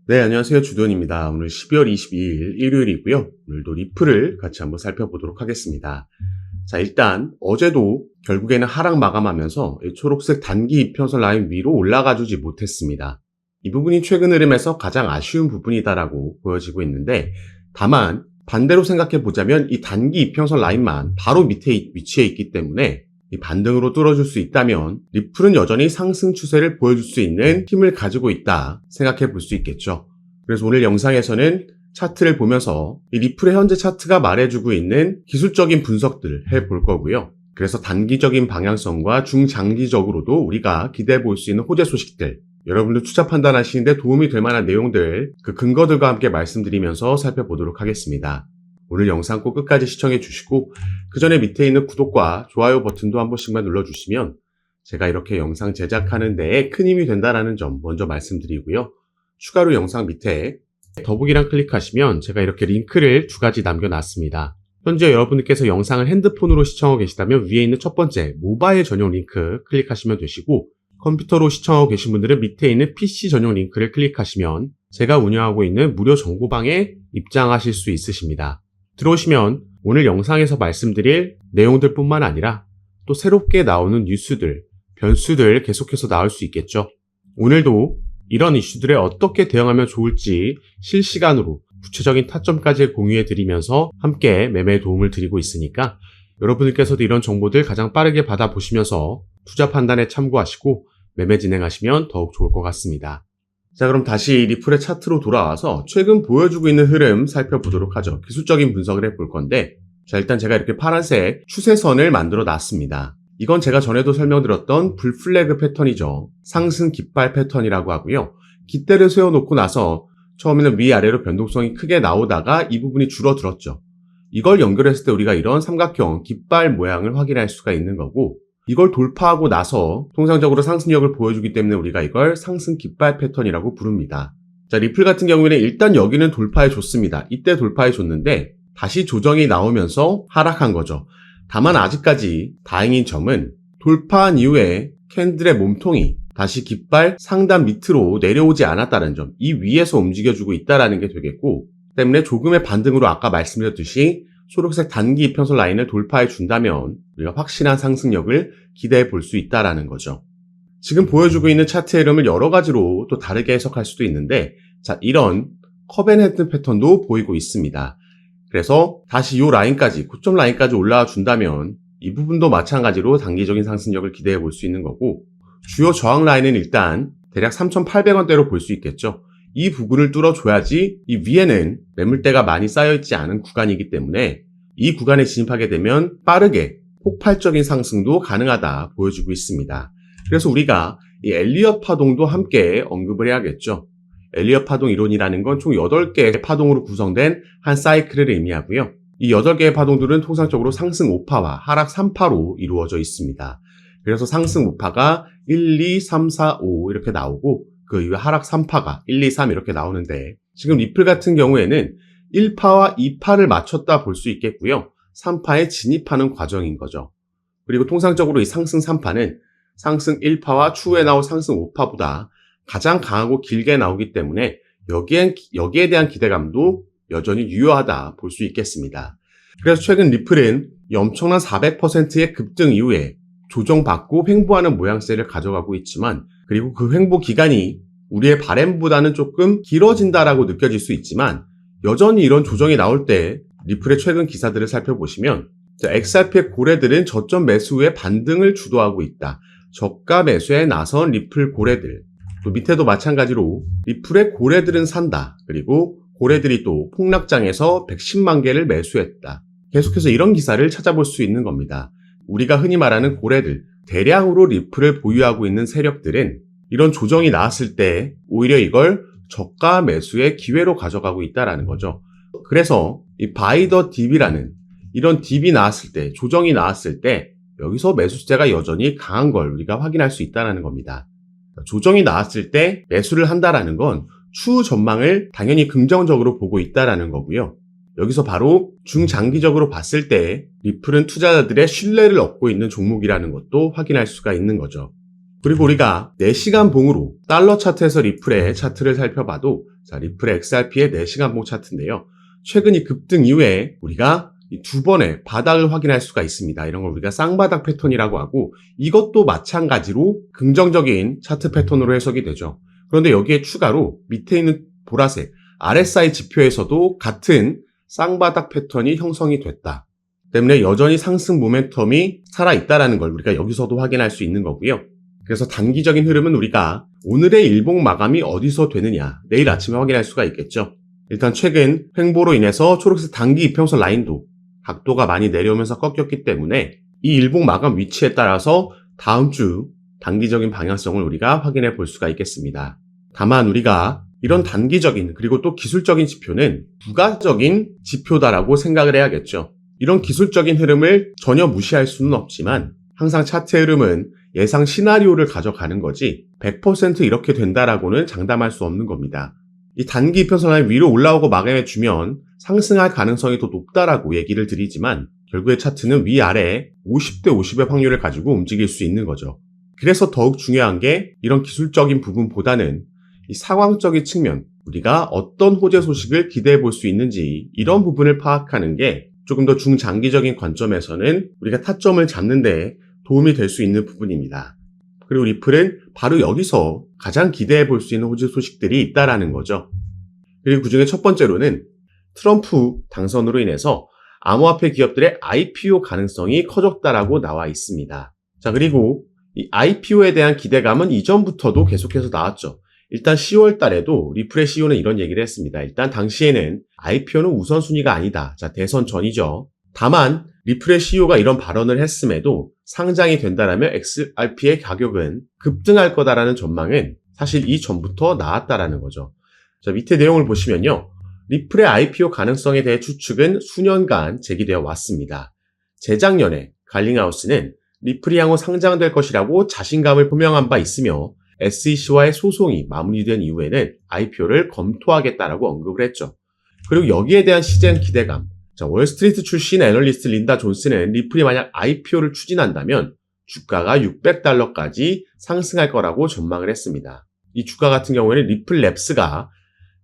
네, 안녕하세요. 주돈입니다. 오늘 12월 22일 일요일이고요. 오늘도 리플을 같이 한번 살펴보도록 하겠습니다. 자, 일단 어제도 결국에는 하락 마감하면서 이 초록색 단기 이평선 라인 위로 올라가 주지 못했습니다. 이 부분이 최근 흐름에서 가장 아쉬운 부분이다라고 보여지고 있는데, 다만 반대로 생각해 보자면 이 단기 이평선 라인만 바로 밑에 위치해 있기 때문에 이 반등으로 뚫어줄 수 있다면 리플은 여전히 상승 추세를 보여줄 수 있는 힘을 가지고 있다 생각해 볼 수 있겠죠. 그래서 오늘 영상에서는 차트를 보면서 이 리플의 현재 차트가 말해주고 있는 기술적인 분석들을 해볼 거고요. 그래서 단기적인 방향성과 중장기적으로도 우리가 기대해 볼 수 있는 호재 소식들, 여러분들 투자 판단하시는데 도움이 될 만한 내용들, 그 근거들과 함께 말씀드리면서 살펴보도록 하겠습니다. 오늘 영상 꼭 끝까지 시청해 주시고 그 전에 밑에 있는 구독과 좋아요 버튼도 한 번씩만 눌러주시면 제가 이렇게 영상 제작하는 데에 큰 힘이 된다는 점 먼저 말씀드리고요. 추가로 영상 밑에 더보기란 클릭하시면 제가 이렇게 링크를 두 가지 남겨놨습니다. 현재 여러분들께서 영상을 핸드폰으로 시청하고 계시다면 위에 있는 첫 번째 모바일 전용 링크 클릭하시면 되시고, 컴퓨터로 시청하고 계신 분들은 밑에 있는 PC 전용 링크를 클릭하시면 제가 운영하고 있는 무료 정보방에 입장하실 수 있으십니다. 들어오시면 오늘 영상에서 말씀드릴 내용들 뿐만 아니라 또 새롭게 나오는 뉴스들, 변수들 계속해서 나올 수 있겠죠. 오늘도 이런 이슈들에 어떻게 대응하면 좋을지 실시간으로 구체적인 타점까지 공유해 드리면서 함께 매매에 도움을 드리고 있으니까 여러분들께서도 이런 정보들 가장 빠르게 받아보시면서 투자 판단에 참고하시고 매매 진행하시면 더욱 좋을 것 같습니다. 자, 그럼 다시 리플의 차트로 돌아와서 최근 보여주고 있는 흐름 살펴보도록 하죠. 기술적인 분석을 해볼 건데, 자, 일단 제가 이렇게 파란색 추세선을 만들어 놨습니다. 이건 제가 전에도 설명드렸던 불플래그 패턴이죠. 상승 깃발 패턴이라고 하고요. 깃대를 세워놓고 나서 처음에는 위아래로 변동성이 크게 나오다가 이 부분이 줄어들었죠. 이걸 연결했을 때 우리가 이런 삼각형 깃발 모양을 확인할 수가 있는 거고, 이걸 돌파하고 나서 통상적으로 상승력을 보여주기 때문에 우리가 이걸 상승 깃발 패턴이라고 부릅니다. 자, 리플 같은 경우에는 일단 여기는 돌파해 줬습니다. 이때 돌파해 줬는데 다시 조정이 나오면서 하락한 거죠. 다만 아직까지 다행인 점은 돌파한 이후에 캔들의 몸통이 다시 깃발 상단 밑으로 내려오지 않았다는 점, 이 위에서 움직여주고 있다는 게 되겠고, 때문에 조금의 반등으로 아까 말씀드렸듯이 초록색 단기 이평선 라인을 돌파해 준다면 우리가 확실한 상승력을 기대해 볼 수 있다는 거죠. 지금 보여주고 있는 차트의 흐름을 여러 가지로 또 다르게 해석할 수도 있는데, 자, 이런 컵앤헤드 패턴도 보이고 있습니다. 그래서 다시 이 라인까지, 고점 라인까지 올라와 준다면 이 부분도 마찬가지로 단기적인 상승력을 기대해 볼 수 있는 거고, 주요 저항 라인은 일단 대략 3,800원대로 볼 수 있겠죠. 이 부분을 뚫어줘야지 이 위에는 매물대가 많이 쌓여있지 않은 구간이기 때문에 이 구간에 진입하게 되면 빠르게 폭발적인 상승도 가능하다 보여주고 있습니다. 그래서 우리가 이 엘리엇 파동도 함께 언급을 해야겠죠. 엘리엇 파동 이론이라는 건 총 8개의 파동으로 구성된 한 사이클을 의미하고요. 이 8개의 파동들은 통상적으로 상승 5파와 하락 3파로 이루어져 있습니다. 그래서 상승 5파가 1, 2, 3, 4, 5 이렇게 나오고 그 이후에 하락 3파가 1, 2, 3 이렇게 나오는데, 지금 리플 같은 경우에는 1파와 2파를 맞췄다 볼 수 있겠고요. 3파에 진입하는 과정인 거죠. 그리고 통상적으로 이 상승 3파는 상승 1파와 추후에 나올 상승 5파보다 가장 강하고 길게 나오기 때문에 여기에 대한 기대감도 여전히 유효하다 볼 수 있겠습니다. 그래서 최근 리플은 이 엄청난 400%의 급등 이후에 조정받고 횡보하는 모양새를 가져가고 있지만, 그리고 그 횡보 기간이 우리의 바램보다는 조금 길어진다라고 느껴질 수 있지만, 여전히 이런 조정이 나올 때 리플의 최근 기사들을 살펴보시면 XRP의 고래들은 저점 매수 후에 반등을 주도하고 있다. 저가 매수에 나선 리플 고래들, 또 밑에도 마찬가지로 리플의 고래들은 산다. 그리고 고래들이 또 폭락장에서 110만 개를 매수했다. 계속해서 이런 기사를 찾아볼 수 있는 겁니다. 우리가 흔히 말하는 고래들, 대량으로 리플을 보유하고 있는 세력들은 이런 조정이 나왔을 때 오히려 이걸 저가 매수의 기회로 가져가고 있다는 거죠. 그래서 이 바이 더 딥이라는 이런 딥이 나왔을 때, 조정이 나왔을 때 여기서 매수세가 여전히 강한 걸 우리가 확인할 수 있다는 겁니다. 조정이 나왔을 때 매수를 한다는 건 추후 전망을 당연히 긍정적으로 보고 있다는 거고요. 여기서 바로 중장기적으로 봤을 때 리플은 투자자들의 신뢰를 얻고 있는 종목이라는 것도 확인할 수가 있는 거죠. 그리고 우리가 4시간 봉으로 달러 차트에서 리플의 차트를 살펴봐도 자, 리플의 XRP의 4시간 봉 차트인데요. 최근 이 급등 이후에 우리가 두 번의 바닥을 확인할 수가 있습니다. 이런 걸 우리가 쌍바닥 패턴이라고 하고 이것도 마찬가지로 긍정적인 차트 패턴으로 해석이 되죠. 그런데 여기에 추가로 밑에 있는 보라색 RSI 지표에서도 같은 쌍바닥 패턴이 형성이 됐다. 때문에 여전히 상승 모멘텀이 살아있다는 걸 우리가 여기서도 확인할 수 있는 거고요. 그래서 단기적인 흐름은 우리가 오늘의 일봉 마감이 어디서 되느냐 내일 아침에 확인할 수가 있겠죠. 일단 최근 횡보로 인해서 초록색 단기 이평선 라인도 각도가 많이 내려오면서 꺾였기 때문에 이 일봉 마감 위치에 따라서 다음 주 단기적인 방향성을 우리가 확인해 볼 수가 있겠습니다. 다만 우리가 이런 단기적인 그리고 또 기술적인 지표는 부가적인 지표다라고 생각을 해야겠죠. 이런 기술적인 흐름을 전혀 무시할 수는 없지만 항상 차트의 흐름은 예상 시나리오를 가져가는 거지 100% 이렇게 된다라고는 장담할 수 없는 겁니다. 이 단기 이평선 라인 위로 올라오고 마감해주면 상승할 가능성이 더 높다라고 얘기를 드리지만 결국에 차트는 위아래 50대 50의 확률을 가지고 움직일 수 있는 거죠. 그래서 더욱 중요한 게 이런 기술적인 부분보다는 이 상황적인 측면, 우리가 어떤 호재 소식을 기대해 볼 수 있는지 이런 부분을 파악하는 게 조금 더 중장기적인 관점에서는 우리가 타점을 잡는 데 도움이 될 수 있는 부분입니다. 그리고 리플은 바로 여기서 가장 기대해 볼 수 있는 호재 소식들이 있다라는 거죠. 그리고 그중에 첫 번째로는 트럼프 당선으로 인해서 암호화폐 기업들의 IPO 가능성이 커졌다라고 나와 있습니다. 자, 그리고 이 IPO에 대한 기대감은 이전부터도 계속해서 나왔죠. 일단 10월 달에도 리플의 CEO는 이런 얘기를 했습니다. 일단 당시에는 IPO는 우선순위가 아니다. 자, 대선 전이죠. 다만 리플의 CEO가 이런 발언을 했음에도 상장이 된다라면 XRP의 가격은 급등할 거다라는 전망은 사실 이전부터 나왔다라는 거죠. 자, 밑에 내용을 보시면요. 리플의 IPO 가능성에 대해 추측은 수년간 제기되어 왔습니다. 재작년에 갈링하우스는 리플이 향후 상장될 것이라고 자신감을 표명한 바 있으며 SEC와의 소송이 마무리된 이후에는 IPO를 검토하겠다라고 언급을 했죠. 그리고 여기에 대한 시장 기대감. 자, 월스트리트 출신 애널리스트 린다 존스는 리플이 만약 IPO를 추진한다면 주가가 $600까지 상승할 거라고 전망을 했습니다. 이 주가 같은 경우에는 리플랩스가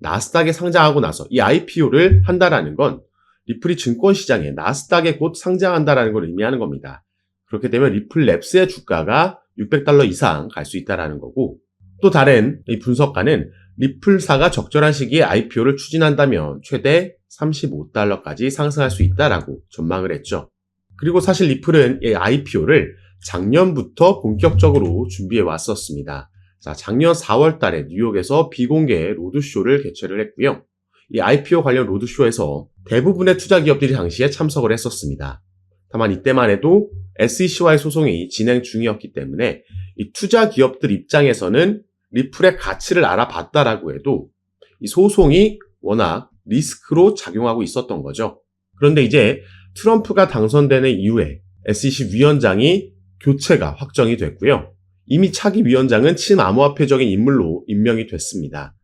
나스닥에 상장하고 나서 이 IPO를 한다라는 건 리플이 증권시장에 나스닥에 곧 상장한다라는 걸 의미하는 겁니다. 그렇게 되면 리플랩스의 주가가 $600 이상 갈 수 있다라는 거고, 또 다른 이 분석가는 리플사가 적절한 시기에 IPO를 추진한다면 최대 $35까지 상승할 수 있다라고 전망을 했죠. 그리고 사실 리플은 이 IPO를 작년부터 본격적으로 준비해 왔었습니다. 자, 작년 4월 달에 뉴욕에서 비공개 로드쇼를 개최를 했고요. 이 IPO 관련 로드쇼에서 대부분의 투자 기업들이 당시에 참석을 했었습니다. 다만 이때만 해도 SEC와의 소송이 진행 중이었기 때문에 이 투자 기업들 입장에서는 리플의 가치를 알아봤다라고 해도 이 소송이 워낙 리스크로 작용하고 있었던 거죠. 그런데 이제 트럼프가 당선되는 이후에 SEC 위원장이 교체가 확정이 됐고요. 이미 차기 위원장은 친암호화폐적인 인물로 임명이 됐습니다.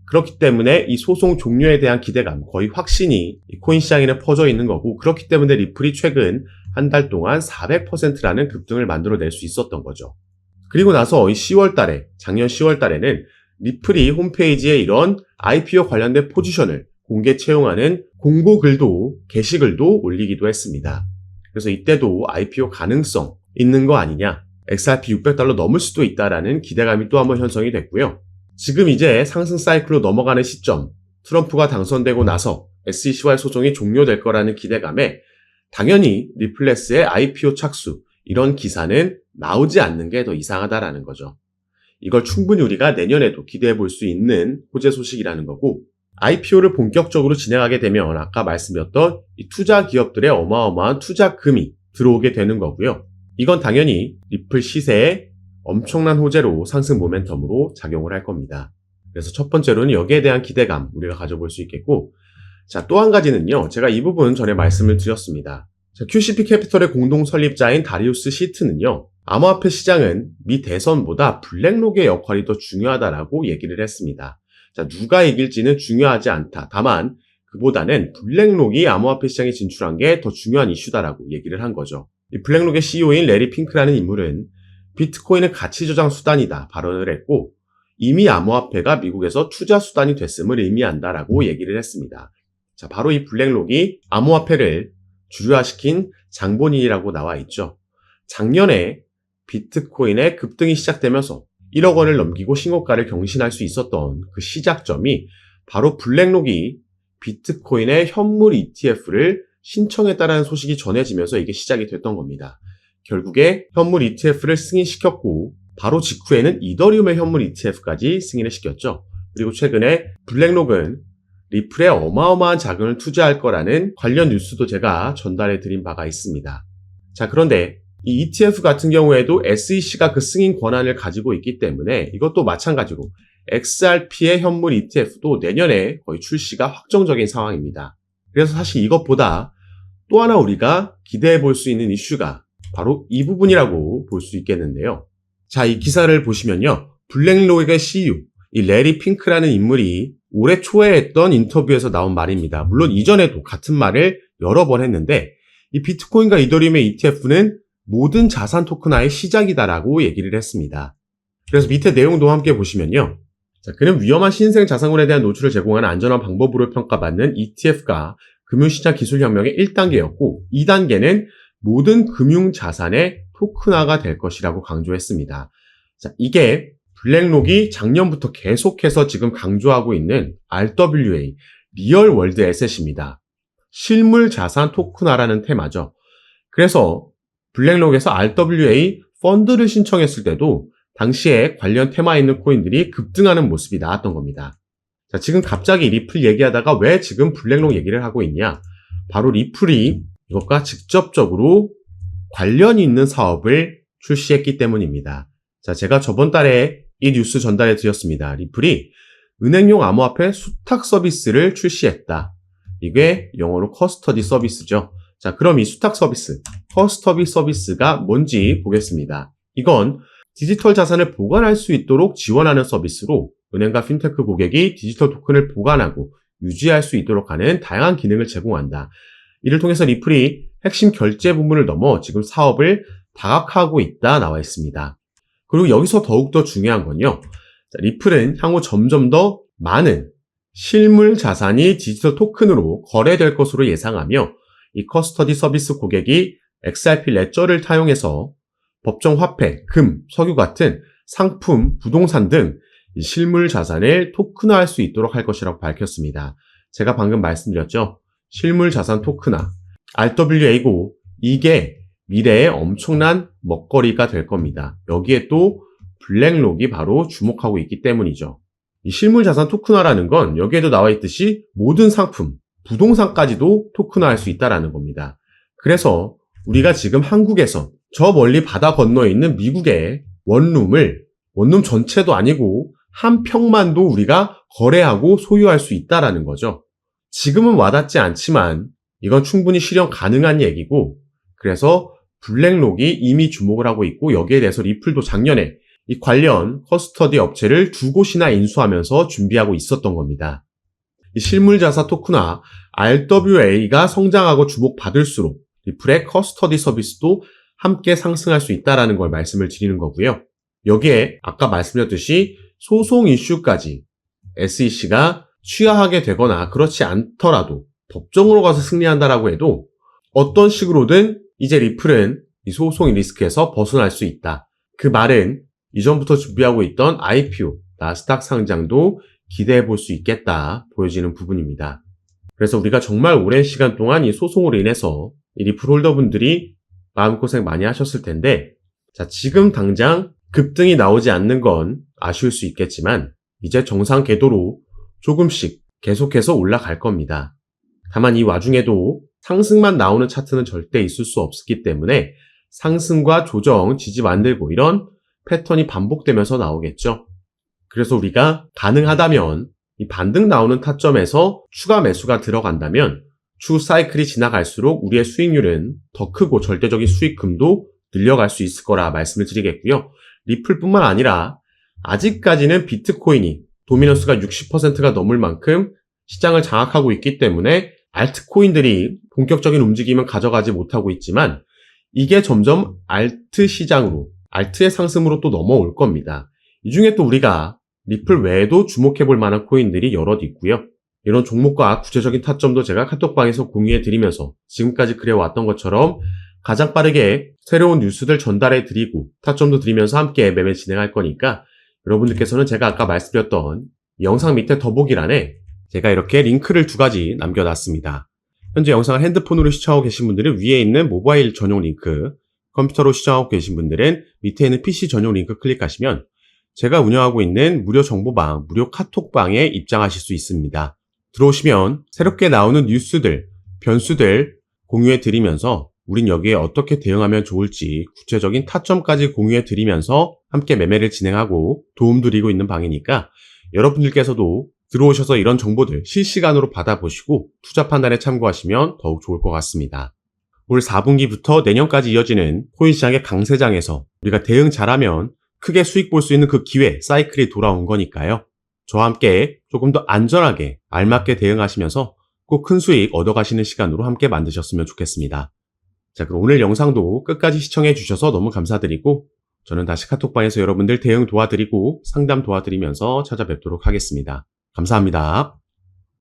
그렇기 때문에 이 소송 종료에 대한 기대감, 거의 확신이 이 코인 시장에는 퍼져 있는 거고, 그렇기 때문에 리플이 최근 한 달 동안 400%라는 급등을 만들어낼 수 있었던 거죠. 그리고 나서 이 10월 달에, 작년 10월 달에는 리플이 홈페이지에 이런 IPO 관련된 포지션을 공개 채용하는 공고글도, 게시글도 올리기도 했습니다. 그래서 이때도 IPO 가능성 있는 거 아니냐, XRP $600 넘을 수도 있다라는 기대감이 또 한번 형성이 됐고요. 지금 이제 상승 사이클로 넘어가는 시점, 트럼프가 당선되고 나서 SEC와의 소송이 종료될 거라는 기대감에 당연히 리플레스의 IPO 착수, 이런 기사는 나오지 않는 게 더 이상하다라는 거죠. 이걸 충분히 우리가 내년에도 기대해 볼 수 있는 호재 소식이라는 거고, IPO를 본격적으로 진행하게 되면 아까 말씀드렸던 이 투자 기업들의 어마어마한 투자금이 들어오게 되는 거고요. 이건 당연히 리플 시세에 엄청난 호재로 상승 모멘텀으로 작용을 할 겁니다. 그래서 첫 번째로는 여기에 대한 기대감 우리가 가져볼 수 있겠고, 자, 또 한 가지는요. 제가 이 부분 전에 말씀을 드렸습니다. 자, QCP 캐피털의 공동 설립자인 다리우스 시트는요. 암호화폐 시장은 미 대선보다 블랙록의 역할이 더 중요하다라고 얘기를 했습니다. 자, 누가 이길지는 중요하지 않다. 다만 그보다는 블랙록이 암호화폐 시장에 진출한 게 더 중요한 이슈다라고 얘기를 한 거죠. 이 블랙록의 CEO인 레리 핑크라는 인물은 비트코인은 가치 저장 수단이다 발언을 했고 이미 암호화폐가 미국에서 투자 수단이 됐음을 의미한다라고 얘기를 했습니다. 자, 바로 이 블랙록이 암호화폐를 주류화시킨 장본인이라고 나와 있죠. 작년에 비트코인의 급등이 시작되면서 1억 원을 넘기고 신고가를 경신할 수 있었던 그 시작점이 바로 블랙록이 비트코인의 현물 ETF를 신청했다라는 소식이 전해지면서 이게 시작이 됐던 겁니다. 결국에 현물 ETF를 승인시켰고 바로 직후에는 이더리움의 현물 ETF까지 승인을 시켰죠. 그리고 최근에 블랙록은 리플에 어마어마한 자금을 투자할 거라는 관련 뉴스도 제가 전달해 드린 바가 있습니다. 자, 그런데 이 ETF 같은 경우에도 SEC가 그 승인 권한을 가지고 있기 때문에 이것도 마찬가지로 XRP의 현물 ETF도 내년에 거의 출시가 확정적인 상황입니다. 그래서 사실 이것보다 또 하나 우리가 기대해 볼 수 있는 이슈가 바로 이 부분이라고 볼 수 있겠는데요. 자, 이 기사를 보시면요. 블랙록의 CEO, 이 레리 핑크라는 인물이 올해 초에 했던 인터뷰에서 나온 말입니다. 물론 이전에도 같은 말을 여러 번 했는데 이 비트코인과 이더리움의 ETF는 모든 자산 토큰화의 시작이다라고 얘기를 했습니다. 그래서 밑에 내용도 함께 보시면요. 자, 그는 위험한 신생 자산군에 대한 노출을 제공하는 안전한 방법으로 평가받는 ETF가 금융시장 기술혁명의 1단계였고 2단계는 모든 금융자산의 토큰화가 될 것이라고 강조했습니다. 자, 이게 블랙록이 작년부터 계속해서 지금 강조하고 있는 RWA, 리얼 월드 에셋입니다. 실물 자산 토큰화라는 테마죠. 그래서 블랙록에서 RWA 펀드를 신청했을 때도 당시에 관련 테마에 있는 코인들이 급등하는 모습이 나왔던 겁니다. 자, 지금 갑자기 리플 얘기하다가 왜 지금 블랙록 얘기를 하고 있냐? 바로 리플이 이것과 직접적으로 관련이 있는 사업을 출시했기 때문입니다. 자, 제가 저번 달에 이 뉴스 전달해 드렸습니다. 리플이 은행용 암호화폐 수탁 서비스를 출시했다. 이게 영어로 커스터디 서비스죠. 자, 그럼 이 수탁 서비스, 커스터디 서비스가 뭔지 보겠습니다. 이건 디지털 자산을 보관할 수 있도록 지원하는 서비스로 은행과 핀테크 고객이 디지털 토큰을 보관하고 유지할 수 있도록 하는 다양한 기능을 제공한다. 이를 통해서 리플이 핵심 결제 부분을 넘어 지금 사업을 다각화하고 있다 나와 있습니다. 그리고 여기서 더욱더 중요한 건요. 자, 리플은 향후 점점 더 많은 실물 자산이 디지털 토큰으로 거래될 것으로 예상하며 이 커스터디 서비스 고객이 XRP 레저를 타용해서 법정 화폐, 금, 석유 같은 상품, 부동산 등 실물 자산을 토큰화할 수 있도록 할 것이라고 밝혔습니다. 제가 방금 말씀드렸죠. 실물 자산 토큰화, RWA고 이게 미래의 엄청난 먹거리가 될 겁니다. 여기에 또 블랙록이 바로 주목하고 있기 때문이죠. 이 실물 자산 토큰화라는 건 여기에도 나와 있듯이 모든 상품, 부동산까지도 토큰화할 수 있다는 겁니다. 그래서 우리가 지금 한국에서 저 멀리 바다 건너에 있는 미국의 원룸 전체도 아니고 한 평만도 우리가 거래하고 소유할 수 있다는 거죠. 지금은 와닿지 않지만 이건 충분히 실현 가능한 얘기고 그래서 블랙록이 이미 주목을 하고 있고 여기에 대해서 리플도 작년에 이 관련 커스터디 업체를 2곳이나 인수하면서 준비하고 있었던 겁니다. 이 실물자산 토큰화 RWA가 성장하고 주목받을수록 리플의 커스터디 서비스도 함께 상승할 수 있다는 걸 말씀을 드리는 거고요. 여기에 아까 말씀드렸듯이 소송 이슈까지 SEC가 취하하게 되거나 그렇지 않더라도 법정으로 가서 승리한다라고 해도 어떤 식으로든 이제 리플은 이 소송의 리스크에서 벗어날 수 있다. 그 말은 이전부터 준비하고 있던 IPO, 나스닥 상장도 기대해 볼 수 있겠다 보여지는 부분입니다. 그래서 우리가 정말 오랜 시간 동안 이 소송으로 인해서 이 리플 홀더분들이 마음고생 많이 하셨을 텐데 자, 지금 당장 급등이 나오지 않는 건 아쉬울 수 있겠지만 이제 정상 궤도로 조금씩 계속해서 올라갈 겁니다. 다만 이 와중에도 상승만 나오는 차트는 절대 있을 수 없기 때문에 상승과 조정, 지지 만들고 이런 패턴이 반복되면서 나오겠죠. 그래서 우리가 가능하다면 이 반등 나오는 타점에서 추가 매수가 들어간다면 추후 사이클이 지나갈수록 우리의 수익률은 더 크고 절대적인 수익금도 늘려갈 수 있을 거라 말씀을 드리겠고요. 리플뿐만 아니라 아직까지는 비트코인이 도미넌스가 60%가 넘을 만큼 시장을 장악하고 있기 때문에 알트코인들이 본격적인 움직임은 가져가지 못하고 있지만 이게 점점 알트 시장으로 알트의 상승으로 또 넘어올 겁니다. 이 중에 또 우리가 리플 외에도 주목해 볼 만한 코인들이 여럿 있고요. 이런 종목과 구체적인 타점도 제가 카톡방에서 공유해 드리면서 지금까지 그래왔던 것처럼 가장 빠르게 새로운 뉴스들 전달해 드리고 타점도 드리면서 함께 매매 진행할 거니까 여러분들께서는 제가 아까 말씀드렸던 영상 밑에 더보기란에 제가 이렇게 링크를 2가지 남겨놨습니다. 현재 영상을 핸드폰으로 시청하고 계신 분들은 위에 있는 모바일 전용 링크, 컴퓨터로 시청하고 계신 분들은 밑에 있는 PC 전용 링크 클릭하시면 제가 운영하고 있는 무료 정보방, 무료 카톡방에 입장하실 수 있습니다. 들어오시면 새롭게 나오는 뉴스들, 변수들 공유해 드리면서 우린 여기에 어떻게 대응하면 좋을지 구체적인 타점까지 공유해 드리면서 함께 매매를 진행하고 도움 드리고 있는 방이니까 여러분들께서도 들어오셔서 이런 정보들 실시간으로 받아보시고 투자 판단에 참고하시면 더욱 좋을 것 같습니다. 올 4분기부터 내년까지 이어지는 코인 시장의 강세장에서 우리가 대응 잘하면 크게 수익 볼 수 있는 그 기회, 사이클이 돌아온 거니까요. 저와 함께 조금 더 안전하게 알맞게 대응하시면서 꼭 큰 수익 얻어가시는 시간으로 함께 만드셨으면 좋겠습니다. 자, 그럼 오늘 영상도 끝까지 시청해 주셔서 너무 감사드리고 저는 다시 카톡방에서 여러분들 대응 도와드리고 상담 도와드리면서 찾아뵙도록 하겠습니다. 감사합니다.